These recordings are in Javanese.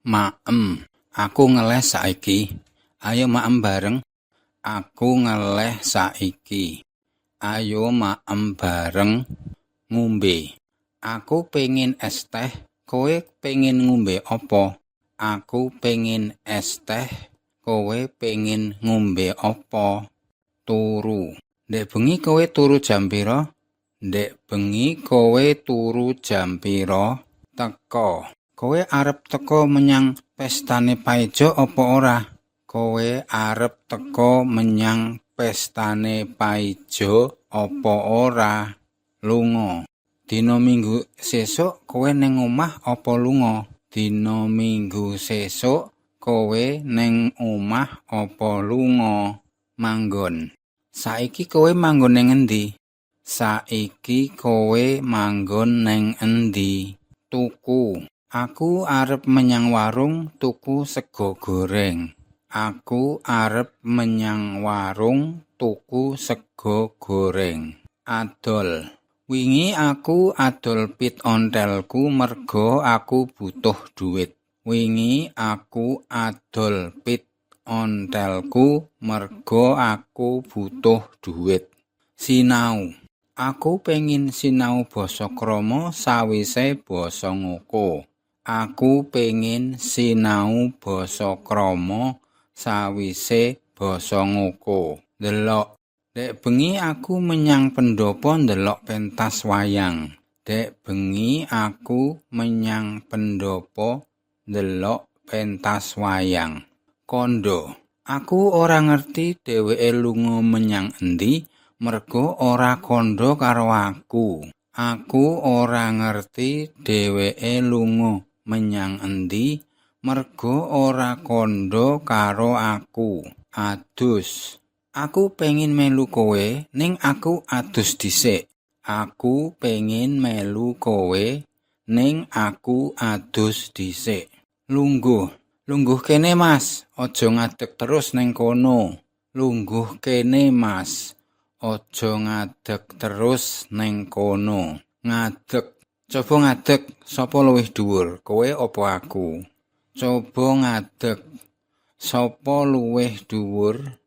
Maem, aku ngeleh saiki. Ayo maem bareng. Aku ngeleh saiki. Ayo maem bareng ngombe. Aku pengin es teh, kowe pengin ngombe apa? Aku pengin es teh, kowe pengin ngombe apa? Turu. Ndek bengi kowe turu jam pira? Ndek bengi kowe turu jam pira? Teko. Kowe arep teko menyang pestane Paijo apa ora? Kowe arep teko menyang pestane Paijo apa ora? Lunga. Dina Minggu sesuk kowe ning omah apa lunga? Dina Minggu sesuk kowe ning omah apa lunga? Manggon. Saiki kowe manggon ning endi? Saiki kowe manggon ning endi? Tuku. Aku arep menyang warung tuku sego goreng. Aku arep menyang warung tuku sego goreng. Adol. Wingi aku adol pit ontelku merga aku butuh duit. Wingi aku adol pit ontelku merga aku butuh duit. Sinau. Aku pengin sinau basa krama sawise basa ngoko. Aku pengin sinau basa krama sawise basa ngoko. Delok. Dek bengi aku menyang pendopo ndelok pentas wayang. Dek bengi aku menyang pendopo ndelok pentas wayang. Kondo. Aku ora ngerti dheweke lunga menyang endi merga ora kondo karo aku. Aku ora ngerti dheweke lunga menyang endi merga ora kondo karo aku. Adus. Aku pengin melu kowe ning aku adus dhisik. Aku pengin melu kowe ning aku adus dhisik. Lungguh. Lungguh kene Mas, aja ngadeg terus ning kono. Lungguh kene Mas, aja ngadeg terus ning kono. Ngadeg. Coba ngadeg, sapa luwih dhuwur, kowe apa aku? Coba ngadeg. Sapa luwih dhuwur,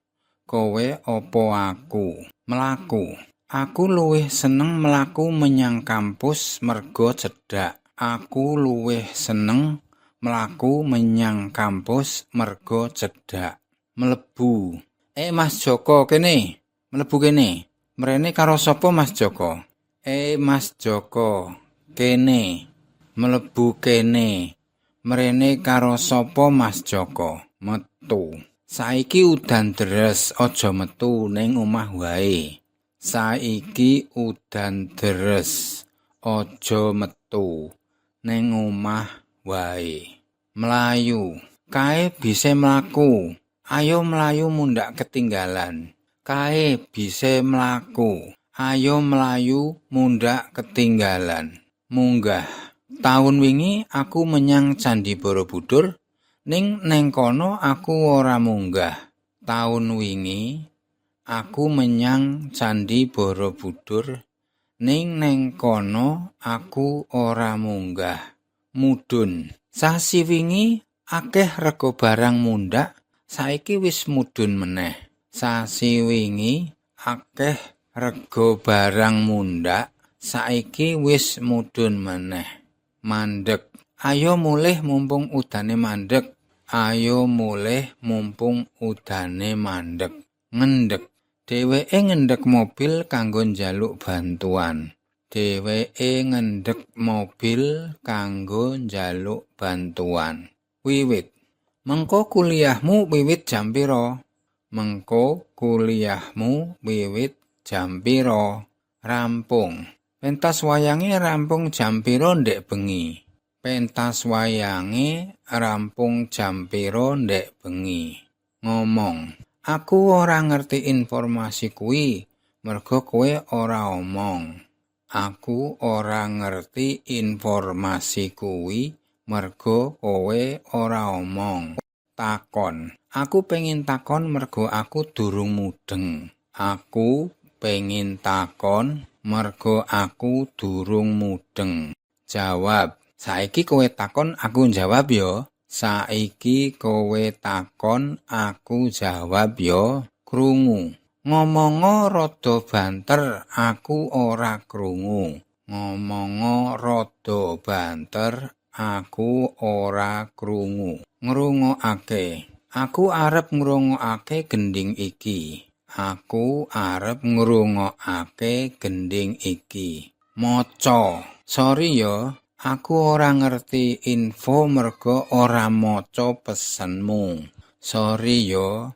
kowe apa aku? Mlaku. Aku luwih seneng mlaku menyang kampus merga cedhak. Aku luwih seneng mlaku menyang kampus merga cedhak. Mlebu. Mas Joko kene. Mlebu kene. Mrene karo sapa Mas Joko? Mas Joko kene. Mlebu kene. Mrene karo sapa Mas Joko? Metu. Saiki udan deres, aja metu ning omah wae. Saiki udan deres, aja metu ning omah wae. Mlayu. Kae bisa mlaku. Ayo mlayu mundak ketinggalan. Kae bisa mlaku. Ayo mlayu mundak ketinggalan. Munggah. Taun wingi aku menyang Candi Borobudur, ning kono aku ora munggah. Taun wingi aku menyang Candi Borobudur, ning kono aku ora munggah. Mudhun. Sasi wingi akeh rega barang mundak, saiki wis mudhun meneh. Sasi wingi akeh rega barang mundak, saiki wis mudhun meneh. Mandeg. Ayo mulih mumpung udane mandeg. Ayo mulih mumpung udane mandeg. Ngendeg. Dheweke ngendeg mobil kanggo njaluk bantuan. Dheweke ngendeg mobil kanggo njaluk bantuan. Wiwit. Mengko kuliahmu wiwit jam pira? Mengko kuliahmu wiwit jam pira? Rampung. Pentas wayange rampung jam pira ndek bengi? Pentas wayange rampung jam pira ndek bengi? Ngomong. Aku ora ngerti informasi kuwi, merga kowe ora omong. Aku ora ngerti informasi kuwi, merga kowe ora omong. takon. Aku pengin takon mergo aku durung mudeng. Aku pengin takon mergo aku durung mudeng. Jawab. Saiki kowe takon aku jawab ya. Saiki kowe takon aku jawab ya. Krungu. Ngomongo rada banter aku ora krungu. Ngomongo rada banter aku ora krungu. Ngrungokake. Aku arep ngrungokake gending iki. Aku arep ngrungokake gending iki. Maca. Sorry ya, aku ora ngerti info merga ora maca pesenmu. Sorry ya,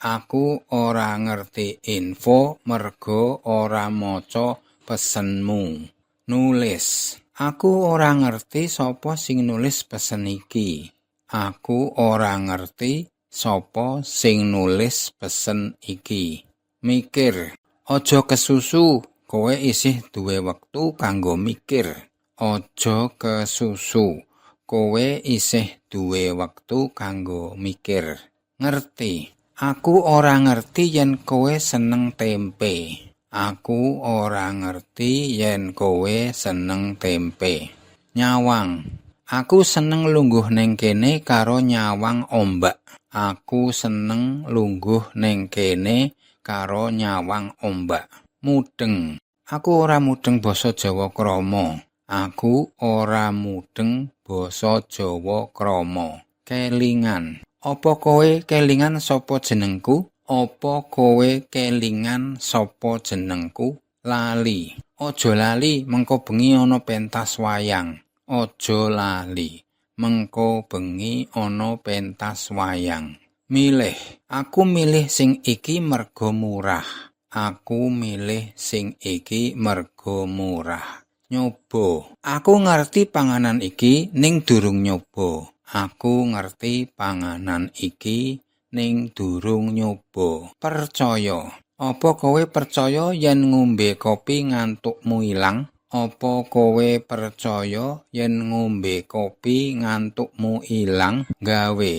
aku ora ngerti info merga ora maca pesenmu. Nulis. Aku ora ngerti sapa sing nulis pesen iki. Aku ora ngerti sapa sing nulis pesen iki. Mikir. Aja kesusu, kowe isih duwe wektu kanggo mikir. Aja kesusu, kowe isih duwe wektu kanggo mikir. Ngerti. Aku ora ngerti yen kowe seneng tempe. Aku ora ngerti yen kowe seneng tempe. Nyawang. Aku seneng lungguh ning kene karo nyawang ombak. Aku seneng lungguh ning kene karo nyawang ombak. Mudeng. Aku ora mudeng basa Jawa krama. Aku ora mudeng basa Jawa krama. Kelingan. Apa kowe kelingan sapa jenengku? Apa kowe kelingan sapa jenengku? Lali. Aja lali mengko bengi ana pentas wayang. Aja lali. Mengko bengi ana pentas wayang. Milih. Aku milih sing iki merga murah. Aku milih sing iki merga murah. Nyoba. Aku ngerti panganan iki ning durung nyoba. Aku ngerti panganan iki ning durung nyoba. Percaya. Apa kowe percaya yen ngombe kopi ngantukmu ilang? Apa kowe percaya yen ngombe kopi ngantukmu ilang? Gawe.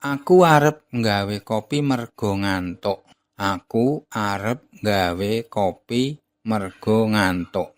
Aku arep nggawe kopi merga ngantuk. Aku arep gawe kopi merga ngantuk.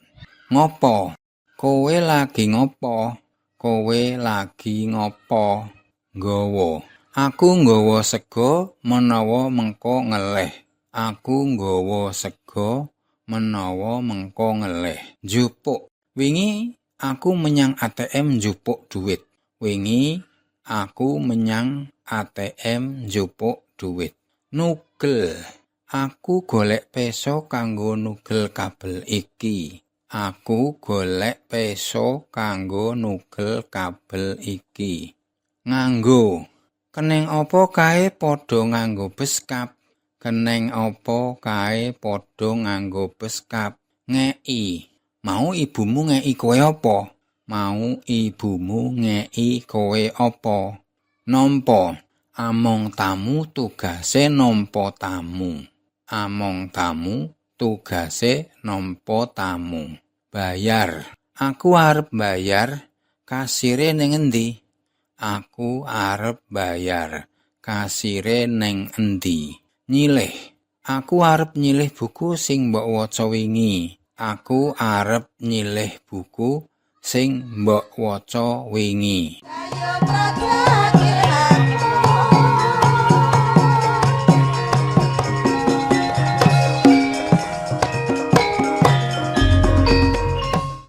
Ngopo? Kowe lagi ngopo? Kowe lagi ngopo? Nggawa. Aku nggawa sega menawa mengko ngeleh. Aku nggawa sega menawa mengko ngeleh. Njupuk. Wingi aku menyang ATM njupuk duit. Wingi aku menyang ATM njupuk duit. Nugel. Aku golek peso kanggo nugel kabel iki. Aku golek peso kanggo nugel kabel iki. Nganggo. Keneng apa kae padha nganggo beskap. Keneng apa kae padha nganggo beskap. Ngeki. Mau ibumu ngeki kowe apa? Mau ibumu ngeki kowe apa? Nampa. Among tamu tugase nampa tamu. Among tamu tugase nampa tamu. Bayar. Aku arep bayar. Kasire ning endi? Aku arep bayar. Kasire ning endi? Nyilih. Aku arep nyilih buku sing mbok waca wingi. Aku arep nyilih buku sing mbok waca wingi.